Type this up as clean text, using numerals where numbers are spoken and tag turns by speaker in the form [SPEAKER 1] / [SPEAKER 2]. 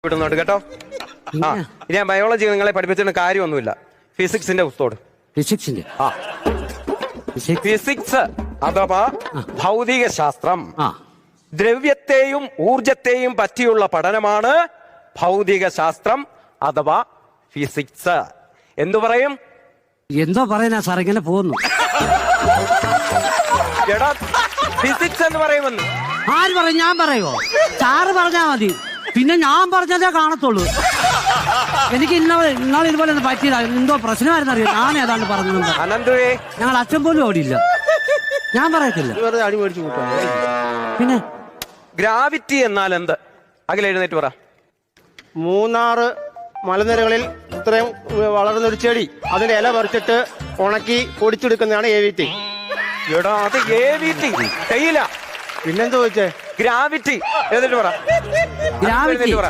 [SPEAKER 1] വിടുന്നുണ്ട് കേട്ടോ. ആ ഇനി ഞാൻ ബയോളജി നിങ്ങളെ പഠിപ്പിച്ചിട്ട് കാര്യമൊന്നുമില്ല. ഫിസിക്സിന്റെ പുസ്തകം.
[SPEAKER 2] ഫിസിക്സിന്റെ
[SPEAKER 1] ഫിസിക്സ് അഥവാ ഭൗതിക ശാസ്ത്രം. ദ്രവ്യത്തെയും ഊർജത്തെയും പറ്റിയുള്ള പഠനമാണ് ഭൗതിക ശാസ്ത്രം അഥവാ ഫിസിക്സ്. എന്തു പറയും?
[SPEAKER 2] എന്തോ പറയാനാ സാർ ഇങ്ങനെ പോകുന്നു.
[SPEAKER 1] എടാ ഫിസിക്സ് എന്ന് പറയുമെന്ന്
[SPEAKER 2] ആര് പറയും? ഞാൻ പറയുമോ? സാറ് പറഞ്ഞാ മതി, പിന്നെ ഞാൻ പറഞ്ഞതേ കാണത്തുള്ളൂ. എനിക്ക് ഇന്നാളെ ഇതുപോലെ ഒന്ന് പറ്റിയതാ. എന്തോ പ്രശ്നമായിരുന്നു അറിയാം. ഞാൻ ഏതാണ്ട് പറഞ്ഞത്.
[SPEAKER 1] അനന്തുവേ
[SPEAKER 2] ഞങ്ങൾ അച്ഛൻ പോലും ഓടിയില്ല. ഞാൻ പറയത്തില്ല.
[SPEAKER 3] അടി മേടിച്ചു കൂട്ടാ.
[SPEAKER 2] പിന്നെ
[SPEAKER 1] ഗ്രാവിറ്റി എന്നാൽ എന്ത്? അഖിൽ എഴുന്നേറ്റ് പറ.
[SPEAKER 3] മൂന്നാറ് മലനിരകളിൽ ഇത്രയും വളർന്നൊരു ചെടി, അതിന്റെ ഇല പറിച്ചിട്ട് ഉണക്കി പൊടിച്ചെടുക്കുന്നതാണ് AVT.
[SPEAKER 1] എടാ അത് AVT തേയില.
[SPEAKER 3] പിന്നെന്താ ചോദിച്ചേ?
[SPEAKER 1] ഗ്രാവിറ്റി എഴുന്നേറ്റ് പറ.
[SPEAKER 2] ഗ്രാവിറ്റി
[SPEAKER 1] പറ.